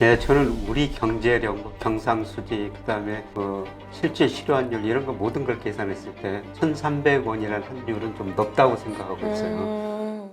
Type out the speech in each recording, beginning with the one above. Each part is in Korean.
네, 저는 우리 경제력, 경상수지, 그다음에 실제 실효환율 이런 거 모든 걸 계산했을 때 1,300원이라는 환율은 좀 높다고 생각하고 있어요.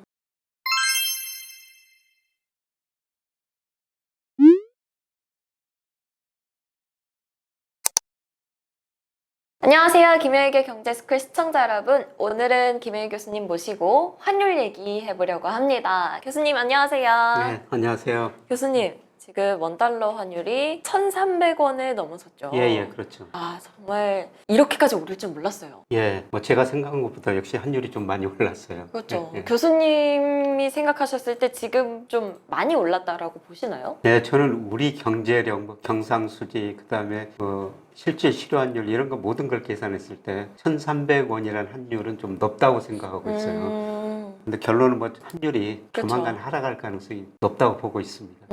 안녕하세요. 김효익의 경제스쿨 시청자 여러분. 오늘은 김효익 교수님 모시고 환율 얘기해보려고 합니다. 교수님 안녕하세요. 네, 안녕하세요. 교수님, 지금 원달러 환율이 1,300원을 넘어섰죠. 예, 그렇죠. 아, 정말 이렇게까지 오를 줄 몰랐어요. 예, 제가 생각한 것보다 역시 환율이 좀 많이 올랐어요. 그렇죠. 예. 교수님이 생각하셨을 때 지금 좀 많이 올랐다라고 보시나요? 네, 저는 우리 경제력, 경상수지, 그다음에 실제 실효환율 이런 거 모든 걸 계산했을 때 1,300원이라는 환율은 좀 높다고 생각하고 있어요. 근데 결론은 환율이 그쵸. 조만간 하락할 가능성이 높다고 보고 있습니다.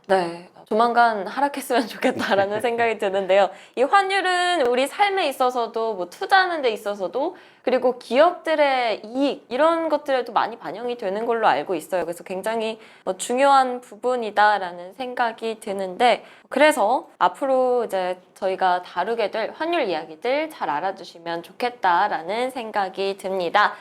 네. 조만간 하락했으면 좋겠다라는 생각이 드는데요. 이 환율은 우리 삶에 있어서도 뭐 투자하는 데 있어서도 그리고 기업들의 이익 이런 것들에도 많이 반영이 되는 걸로 알고 있어요. 그래서 굉장히 중요한 부분이다라는 생각이 드는데 그래서 앞으로 이제 저희가 다루게 될 환율 이야기들 잘 알아두시면 좋겠다라는 생각이 듭니다.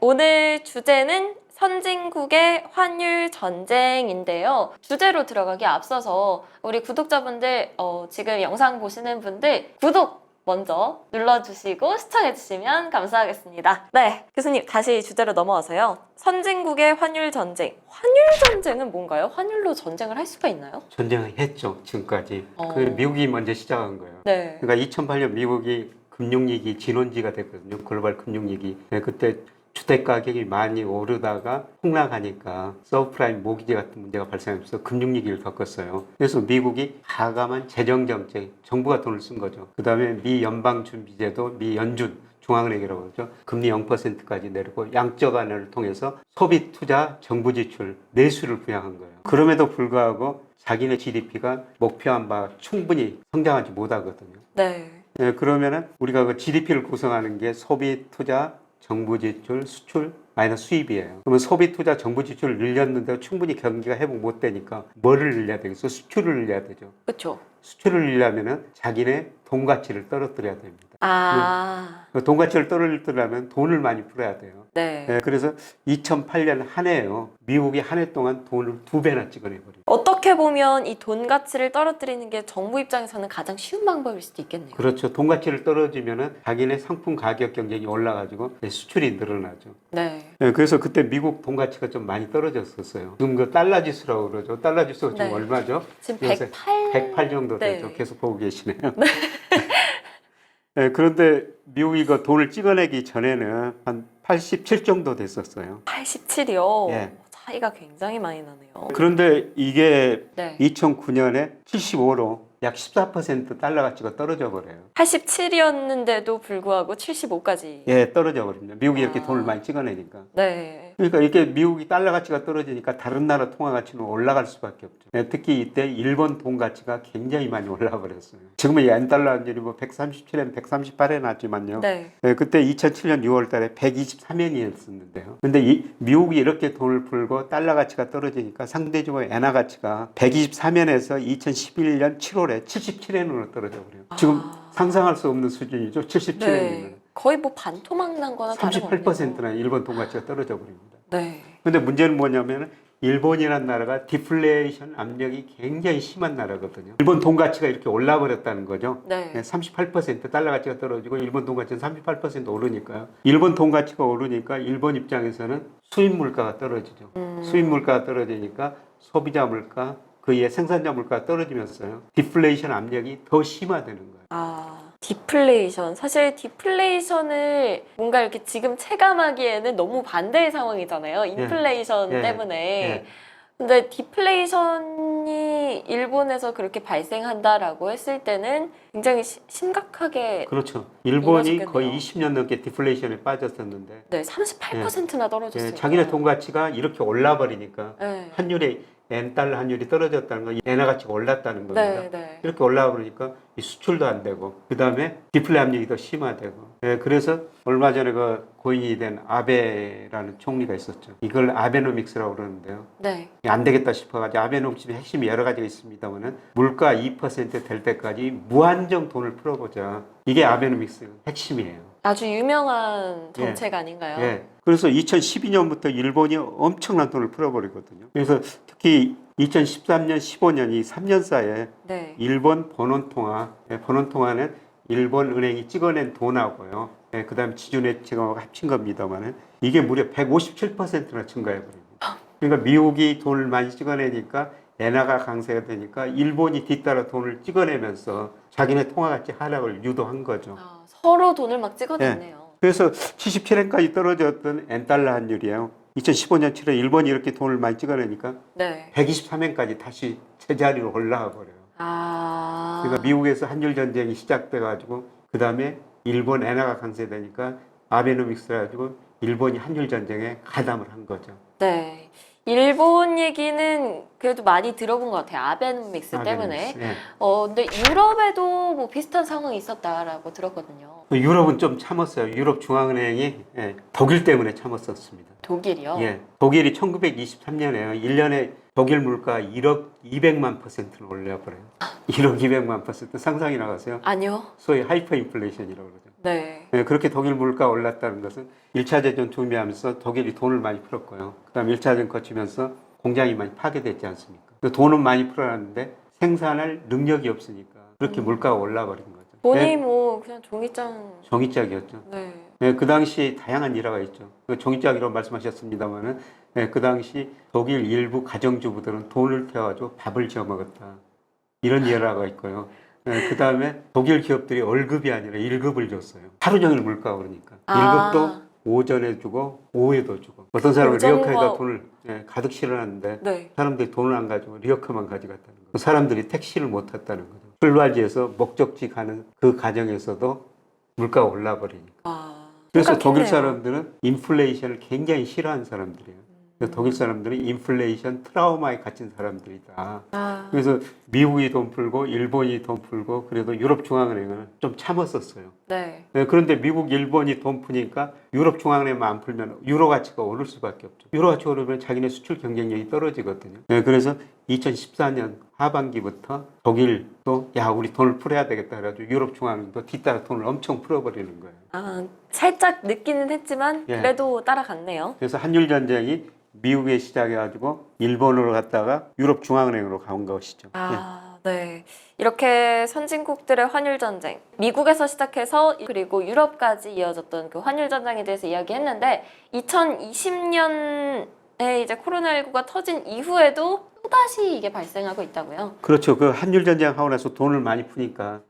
오늘 주제는 선진국의 환율 전쟁인데요. 주제로 들어가기 앞서서 우리 구독자분들 지금 영상 보시는 분들 구독 먼저 눌러주시고 시청해주시면 감사하겠습니다. 네, 교수님 다시 주제로 넘어와서요. 선진국의 환율 전쟁. 환율 전쟁은 뭔가요? 환율로 전쟁을 할 수가 있나요? 전쟁을 했죠, 지금까지. 그 미국이 먼저 시작한 거예요. 네. 그러니까 2008년 미국이 금융위기 진원지가 됐거든요. 글로벌 금융위기. 네, 그때 주택 가격이 많이 오르다가 폭락하니까 서브프라임 모기지 같은 문제가 발생하면서 금융위기를 겪었어요. 그래서 미국이 과감한 재정정책, 정부가 돈을 쓴 거죠. 그 다음에 미 연방준비제도, 미 연준, 중앙은행이라고 그러죠. 금리 0%까지 내리고 양적 완화를 통해서 소비, 투자, 정부 지출, 내수를 부양한 거예요. 그럼에도 불구하고 자기네 GDP가 목표한 바 충분히 성장하지 못하거든요. 네. 네, 그러면은 우리가 그 GDP를 구성하는 게 소비, 투자, 정부 지출, 수출, 마이너스 수입이에요. 그러면 소비, 투자, 정부 지출을 늘렸는데 충분히 경기가 회복 못 되니까 뭐를 늘려야 되겠어? 수출을 늘려야 되죠. 그렇죠. 수출을 늘려면은 자기네 돈 가치를 떨어뜨려야 됩니다. 돈 가치를 떨어뜨리려면 돈을 많이 풀어야 돼요. 네. 네, 그래서 2008년 한 해에요. 미국이 한 해 동안 돈을 2배나 찍어내버려요. 어떻게 보면 이 돈 가치를 떨어뜨리는 게 정부 입장에서는 가장 쉬운 방법일 수도 있겠네요. 그렇죠. 돈 가치를 떨어지면은 자기네 상품 가격 경쟁이 올라가지고 수출이 늘어나죠. 네. 네, 그래서 그때 미국 돈 가치가 좀 많이 떨어졌었어요. 지금 그 달러 지수라고 그러죠. 달러 지수가 지금 네. 얼마죠? 지금 108? 108 정도 네. 되죠. 계속 보고 계시네요. 네, 그런데 미국이 그 돈을 찍어내기 전에는 한 87 정도 됐었어요. 87이요? 예. 차이가 굉장히 많이 나네요. 그런데 이게 네. 2009년에 75로 약 14% 달러 가치가 떨어져 버려요. 87이었는데도 불구하고 75까지. 예, 떨어져 버립니다. 미국이 이렇게 돈을 많이 찍어내니까. 네. 그러니까 이렇게 미국이 달러 가치가 떨어지니까 다른 나라 통화 가치는 올라갈 수밖에 없죠. 네, 특히 이때 일본 돈 가치가 굉장히 많이 올라가 버렸어요. 지금은 엔 달러 환율이 137엔, 138엔 나지만요. 네. 네, 그때 2007년 6월 달에 123엔이었었는데요. 근데 미국이 이렇게 돈을 풀고 달러 가치가 떨어지니까 상대적으로 엔화 가치가 123엔에서 2011년 7월에 77엔으로 떨어져 버려요. 지금 상상할 수 없는 수준이죠. 77엔이면. 네. 거의 뭐 반토막 난 거나 다름없네요. 38%나 일본 돈 가치가 떨어져 버립니다. 네. 근데 문제는 뭐냐면 일본이라는 나라가 디플레이션 압력이 굉장히 심한 나라거든요. 일본 돈 가치가 이렇게 올라 버렸다는 거죠. 네. 38% 달러 가치가 떨어지고 일본 돈 가치는 38% 오르니까요. 일본 돈 가치가 오르니까 일본 입장에서는 수입 물가가 떨어지죠. 수입 물가가 떨어지니까 소비자 물가, 그의 생산자 물가가 떨어지면서요. 디플레이션 압력이 더 심화되는 거예요. 디플레이션. 사실 디플레이션을 뭔가 이렇게 지금 체감하기에는 너무 반대의 상황이잖아요. 인플레이션 때문에. 예. 근데 디플레이션이 일본에서 그렇게 발생한다라고 했을 때는 굉장히 심각하게. 그렇죠. 일본이 이루어졌겠네요. 거의 20년 넘게 디플레이션에 빠졌었는데 네, 38%나 떨어졌어요. 자기네 돈 가치가 이렇게 올라 버리니까 네. 환율이 엔 달러 환율이 떨어졌다는 건 엔화 가치가 올랐다는 겁니다. 네. 이렇게 올라가 버리니까 이 수출도 안 되고 그 다음에 디플레 압력이 더 심화되고 그래서 얼마 전에 그 고인이 된 아베라는 총리가 있었죠. 이걸 아베노믹스라고 그러는데요. 네. 안 되겠다 싶어가지고 아베노믹스의 핵심이 여러 가지가 있습니다만은 물가 2%될 때까지 무한정 돈을 풀어보자. 이게 아베노믹스 핵심이에요. 아주 유명한 정책 아닌가요? 예. 그래서 2012년부터 일본이 엄청난 돈을 풀어버리거든요. 그래서 특히 2013년, 15년 이 3년 사이에 네. 일본 번원통화는 일본 은행이 찍어낸 돈하고요. 그 다음에 지주내채하고 합친 겁니다만은 이게 무려 157%나 증가해버립니다. 그러니까 미국이 돈을 많이 찍어내니까 엔화가 강세가 되니까 일본이 뒤따라 돈을 찍어내면서 자기네 통화 가치 하락을 유도한 거죠. 서로 돈을 막 찍어냈네요. 그래서 77엔까지 떨어졌던 엔달러 환율이에요. 2015년 7월 일본이 이렇게 돈을 많이 찍어내니까 네. 123엔까지 다시 제자리로 올라가 버려요. 그러니까 미국에서 한일 전쟁이 시작돼가지고 그 다음에 일본 엔화가 강세되니까 아베노믹스 해가지고 일본이 한일 전쟁에 가담을 한 거죠. 네. 일본 얘기는 그래도 많이 들어본 것 같아요. 아베노믹스 때문에. 네. 근데 유럽에도 뭐 비슷한 상황이 있었다라고 들었거든요. 유럽은 좀 참았어요. 유럽 중앙은행이 독일 때문에 참았었습니다. 독일이요? 예. 독일이 1923년에 1년에 독일 물가 1억 200만 %를 올려버려요. 1억 200만 % 상상이 나가세요? 아니요. 소위 하이퍼 인플레이션이라고 그러죠. 네. 그렇게 독일 물가가 올랐다는 것은 1차 대전 준비하면서 독일이 돈을 많이 풀었고요. 그 다음에 1차 대전 거치면서 공장이 많이 파괴됐지 않습니까? 돈은 많이 풀어놨는데 생산할 능력이 없으니까 그렇게 물가가 올라버린 거죠. 돈이 뭐 그냥 종이짝이었죠. 네. 그 당시 다양한 일화가 있죠. 종이짝이라고 말씀하셨습니다만은 그 당시 독일 일부 가정주부들은 돈을 태워가지고 밥을 지어 먹었다. 이런 일화가 있고요. 그 다음에 독일 기업들이 월급이 아니라 1급을 줬어요. 하루 종일 물가가 그러니까. 1급도 오전에 주고 오후에도 주고. 어떤 사람은 리어카에다 돈을 가득 실어놨는데 사람들이 돈을 안 가지고 리어카만 가져갔다는 거예요. 사람들이 택시를 못 탔다는 거죠. 출발지에서 목적지 가는 그 과정에서도 물가가 올라버리니까. 그래서 독일 사람들은 인플레이션을 굉장히 싫어하는 사람들이에요. 독일 사람들은 인플레이션 트라우마에 갇힌 사람들이다. 그래서 미국이 돈 풀고 일본이 돈 풀고 그래도 유럽 중앙은행은 좀 참았었어요. 네, 그런데 미국, 일본이 돈 푸니까 유럽 중앙은행만 안 풀면 유로 가치가 오를 수밖에 없죠. 유로 가치가 오르면 자기네 수출 경쟁력이 떨어지거든요. 그래서 2014년 하반기부터 독일도 야 우리 돈을 풀어야 되겠다 그래가지고 유럽 중앙은행도 뒤따라 돈을 엄청 풀어버리는 거예요. 살짝 늦기는 했지만 그래도 따라갔네요. 그래서 한일 전쟁이 미국에 시작해가지고 일본으로 갔다가 유럽 중앙은행으로 간 것이죠. 네. 이렇게 선진국들의 환율 전쟁, 미국에서 시작해서 그리고 유럽까지 이어졌던 그 환율 전쟁에 대해서 이야기했는데 2020년에 이제 코로나19가 터진 이후에도 또다시 이게 발생하고 있다고요? 그렇죠. 그 한일 전쟁 하고 나서 돈을 많이 푸니까.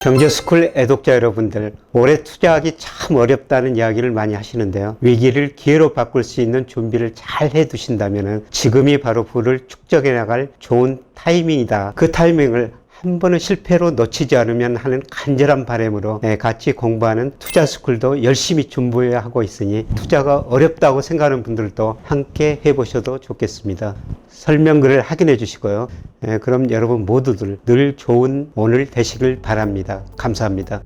경제스쿨 애독자 여러분들, 올해 투자하기 참 어렵다는 이야기를 많이 하시는데요. 위기를 기회로 바꿀 수 있는 준비를 잘 해두신다면 지금이 바로 부를 축적해 나갈 좋은 타이밍이다. 그 타이밍을 한 번은 실패로 놓치지 않으면 하는 간절한 바람으로 같이 공부하는 투자스쿨도 열심히 준비해 하고 있으니 투자가 어렵다고 생각하는 분들도 함께 해보셔도 좋겠습니다. 설명글을 확인해 주시고요. 그럼 여러분 모두들 늘 좋은 오늘 되시길 바랍니다. 감사합니다.